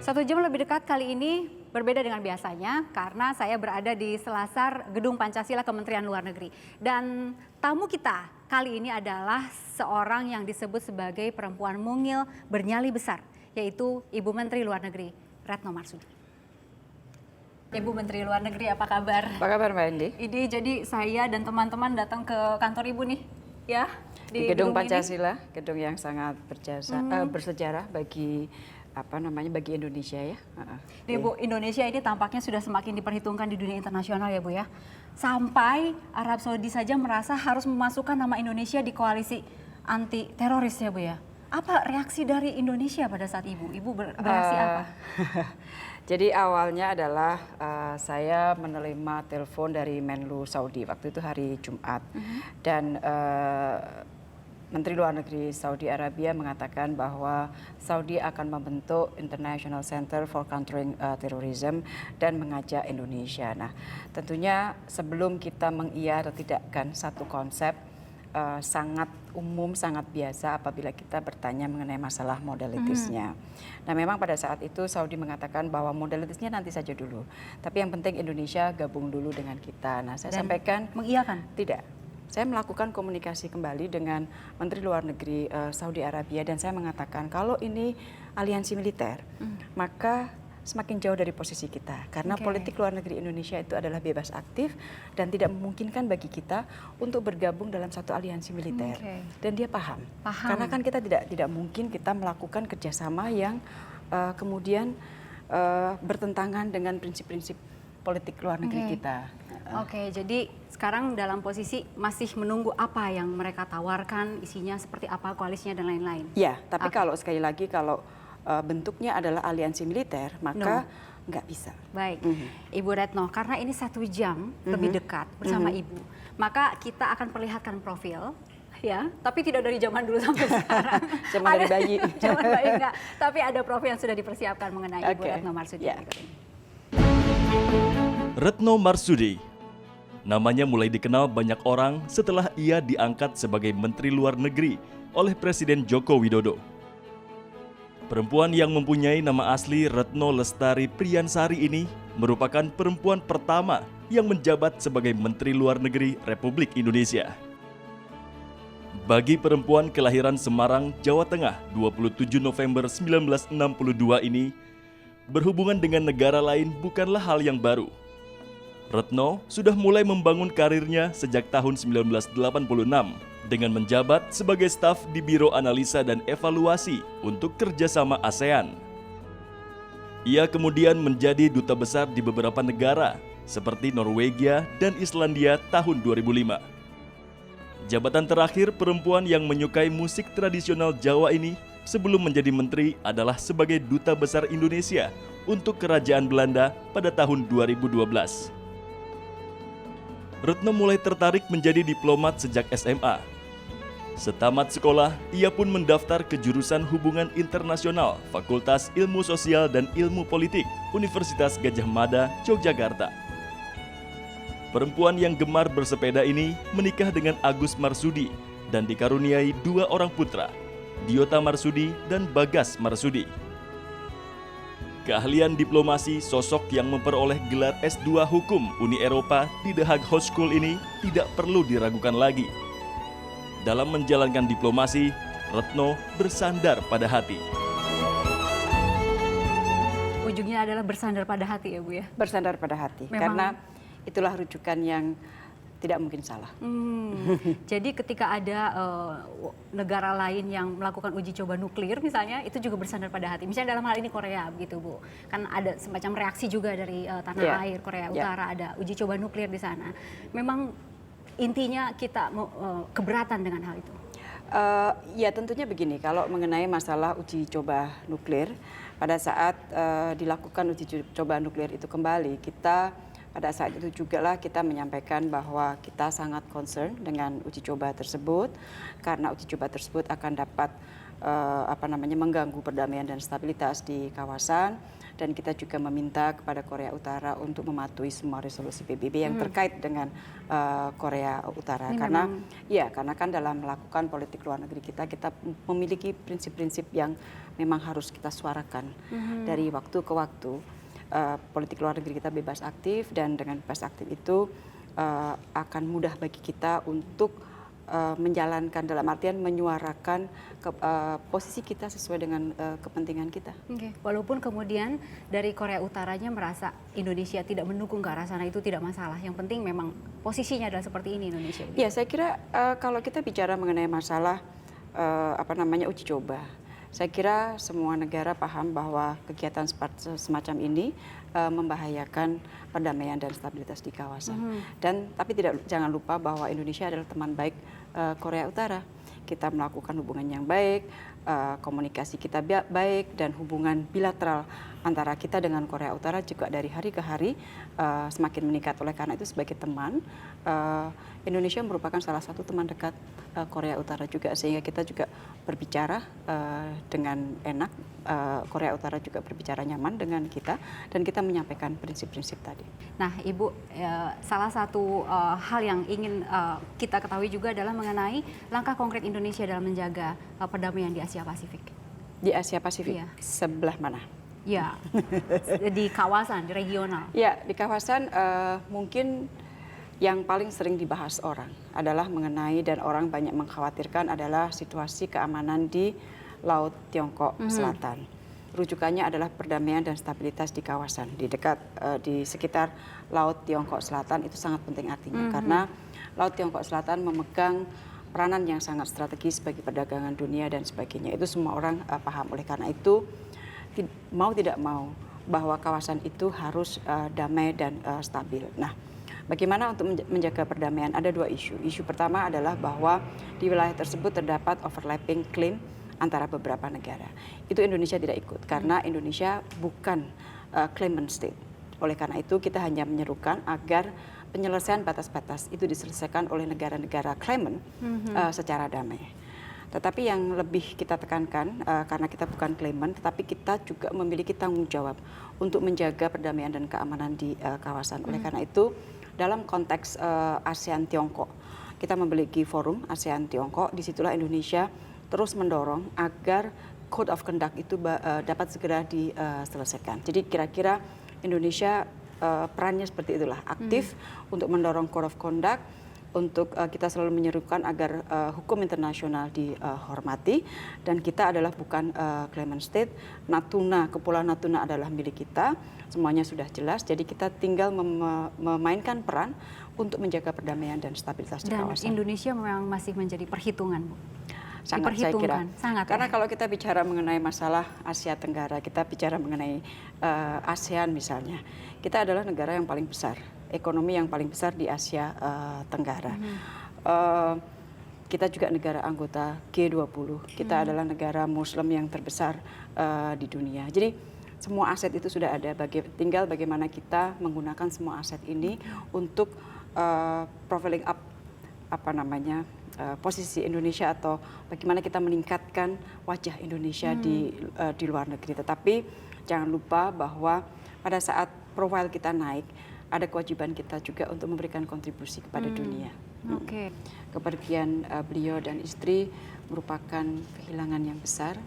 1 jam lebih dekat kali ini berbeda dengan biasanya karena saya berada di selasar Gedung Pancasila Kementerian Luar Negeri. Dan tamu kita kali ini adalah seorang yang disebut sebagai perempuan mungil bernyali besar, yaitu Ibu Menteri Luar Negeri, Retno Marsudi. Ibu Menteri Luar Negeri, apa kabar? Apa kabar Mbak Indi? Ini jadi saya dan teman-teman datang ke kantor Ibu nih, ya. Di Gedung Pancasila, gedung yang sangat bersejarah bagi bagi Indonesia ya. Bu, Indonesia ini tampaknya sudah semakin diperhitungkan di dunia internasional ya Bu ya. Sampai Arab Saudi saja merasa harus memasukkan nama Indonesia di koalisi anti teroris ya Bu ya. Apa reaksi dari Indonesia pada saat Ibu? Ibu bereaksi apa? Jadi awalnya adalah saya menerima telepon dari Menlu Saudi, waktu itu hari Jumat. Dan Menteri Luar Negeri Saudi Arabia mengatakan bahwa Saudi akan membentuk International Center for Countering Terrorism dan mengajak Indonesia. Nah, tentunya sebelum kita mengiyakan atau tidakkan satu konsep sangat umum, sangat biasa apabila kita bertanya mengenai masalah modalitasnya. Nah, memang pada saat itu Saudi mengatakan bahwa modalitasnya nanti saja dulu. Tapi yang penting Indonesia gabung dulu dengan kita. Nah, saya sampaikan mengiyakan? Tidak. Saya melakukan komunikasi kembali dengan Menteri Luar Negeri Saudi Arabia dan saya mengatakan kalau ini aliansi militer, maka semakin jauh dari posisi kita. Karena politik luar negeri Indonesia itu adalah bebas aktif dan tidak memungkinkan bagi kita untuk bergabung dalam satu aliansi militer. Dan dia paham. Karena kan kita tidak mungkin kita melakukan kerjasama yang kemudian bertentangan dengan prinsip-prinsip politik luar negeri kita. Oke, jadi sekarang dalam posisi masih menunggu apa yang mereka tawarkan, isinya seperti apa, koalisinya dan lain-lain. Ya, tapi kalau sekali lagi kalau bentuknya adalah aliansi militer, maka nggak bisa. Baik, Ibu Retno, karena ini 1 jam lebih dekat bersama Ibu, maka kita akan perlihatkan profil, ya, tapi tidak dari zaman dulu sampai sekarang. Zaman dari bayi. Zaman bayi enggak, tapi ada profil yang sudah dipersiapkan mengenai Ibu Retno Marsudi. Retno Marsudi. Namanya mulai dikenal banyak orang setelah ia diangkat sebagai Menteri Luar Negeri oleh Presiden Joko Widodo. Perempuan yang mempunyai nama asli Retno Lestari Priyansari ini merupakan perempuan pertama yang menjabat sebagai Menteri Luar Negeri Republik Indonesia. Bagi perempuan kelahiran Semarang, Jawa Tengah 27 November 1962 ini, berhubungan dengan negara lain bukanlah hal yang baru. Retno sudah mulai membangun karirnya sejak tahun 1986 dengan menjabat sebagai staf di Biro Analisa dan Evaluasi untuk kerjasama ASEAN. Ia kemudian menjadi duta besar di beberapa negara seperti Norwegia dan Islandia tahun 2005. Jabatan terakhir perempuan yang menyukai musik tradisional Jawa ini sebelum menjadi menteri adalah sebagai duta besar Indonesia untuk Kerajaan Belanda pada tahun 2012. Retno mulai tertarik menjadi diplomat sejak SMA. Setamat sekolah, ia pun mendaftar ke jurusan Hubungan Internasional Fakultas Ilmu Sosial dan Ilmu Politik Universitas Gadjah Mada, Yogyakarta. Perempuan yang gemar bersepeda ini menikah dengan Agus Marsudi dan dikaruniai 2 orang putra, Diota Marsudi dan Bagas Marsudi. Keahlian diplomasi sosok yang memperoleh gelar S2 Hukum Uni Eropa di The Hague House School ini tidak perlu diragukan lagi. Dalam menjalankan diplomasi, Retno bersandar pada hati. Ujungnya adalah bersandar pada hati ya Bu ya? Bersandar pada hati, karena itulah rujukan yang tidak mungkin salah. Jadi ketika ada negara lain yang melakukan uji coba nuklir misalnya, itu juga bersandar pada hati. Misalnya dalam hal ini Korea begitu Bu. Kan ada semacam reaksi juga dari tanah air Korea Utara, ada uji coba nuklir di sana. Memang intinya kita keberatan dengan hal itu. Ya tentunya begini, kalau mengenai masalah uji coba nuklir, pada saat dilakukan uji coba nuklir itu kembali, kita pada saat itu juga lah kita menyampaikan bahwa kita sangat concern dengan uji coba tersebut karena uji coba tersebut akan dapat mengganggu perdamaian dan stabilitas di kawasan. Dan kita juga meminta kepada Korea Utara untuk mematuhi semua resolusi PBB yang terkait dengan Korea Utara. Ini Karena kan dalam melakukan politik luar negeri kita memiliki prinsip-prinsip yang memang harus kita suarakan dari waktu ke waktu. Politik luar negeri kita bebas aktif, dan dengan bebas aktif itu akan mudah bagi kita untuk menjalankan, dalam artian menyuarakan posisi kita sesuai dengan kepentingan kita. Oke. Walaupun kemudian dari Korea Utaranya merasa Indonesia tidak mendukung ke arah sana, itu tidak masalah. Yang penting memang posisinya adalah seperti ini Indonesia. Ya, saya kira kalau kita bicara mengenai masalah uji coba, saya kira semua negara paham bahwa kegiatan semacam ini membahayakan perdamaian dan stabilitas di kawasan. Tapi jangan lupa bahwa Indonesia adalah teman baik Korea Utara. Kita melakukan hubungan yang baik, komunikasi kita baik, dan hubungan bilateral antara kita dengan Korea Utara juga dari hari ke hari semakin meningkat. Oleh karena itu sebagai teman, Indonesia merupakan salah satu teman dekat Korea Utara juga, sehingga kita juga berbicara dengan enak, Korea Utara juga berbicara nyaman dengan kita, dan kita menyampaikan prinsip-prinsip tadi. Nah, Ibu, salah satu hal yang ingin kita ketahui juga adalah mengenai langkah konkret Indonesia dalam menjaga perdamaian di Asia Pasifik. Di Asia Pasifik, Iya. Sebelah mana? Ya, di kawasan, di regional. Ya, di kawasan mungkin yang paling sering dibahas orang adalah mengenai, dan orang banyak mengkhawatirkan, adalah situasi keamanan di Laut Tiongkok Selatan. Rujukannya adalah perdamaian dan stabilitas di kawasan, di sekitar Laut Tiongkok Selatan. Itu sangat penting artinya, karena Laut Tiongkok Selatan memegang peranan yang sangat strategis bagi perdagangan dunia dan sebagainya. Itu semua orang paham. Oleh karena itu, mau tidak mau, bahwa kawasan itu harus damai dan stabil. Nah, bagaimana untuk menjaga perdamaian? Ada dua isu. Isu pertama adalah bahwa di wilayah tersebut terdapat overlapping claim antara beberapa negara. Itu Indonesia tidak ikut, karena Indonesia bukan claimant state. Oleh karena itu kita hanya menyerukan agar penyelesaian batas-batas itu diselesaikan oleh negara-negara claimant secara damai. Tetapi yang lebih kita tekankan, karena kita bukan claimant, tetapi kita juga memiliki tanggung jawab untuk menjaga perdamaian dan keamanan di kawasan. Oleh karena itu, dalam konteks ASEAN-Tiongkok, kita memiliki forum ASEAN-Tiongkok. Disitulah Indonesia terus mendorong agar Code of Conduct itu dapat segera diselesaikan. Jadi kira-kira Indonesia perannya seperti itulah, aktif untuk mendorong Code of Conduct, untuk kita selalu menyerukan agar hukum internasional dihormati, dan kita adalah bukan claimant state. Natuna, Kepulauan Natuna adalah milik kita, semuanya sudah jelas, jadi kita tinggal memainkan peran untuk menjaga perdamaian dan stabilitas di kawasan. Dan Indonesia memang masih menjadi perhitungan, Bu. Sangat, saya kira. Sangat, karena kalau kita bicara mengenai masalah Asia Tenggara, kita bicara mengenai ASEAN misalnya, kita adalah negara yang paling besar, ekonomi yang paling besar di Asia Tenggara. Kita juga negara anggota G20, kita adalah negara Muslim yang terbesar di dunia. Jadi semua aset itu sudah ada, tinggal bagaimana kita menggunakan semua aset ini untuk profiling up posisi Indonesia, atau bagaimana kita meningkatkan wajah Indonesia di luar negeri. Tetapi jangan lupa bahwa pada saat profil kita naik, ada kewajiban kita juga untuk memberikan kontribusi kepada dunia. Oke. Kepergian beliau dan istri merupakan kehilangan yang besar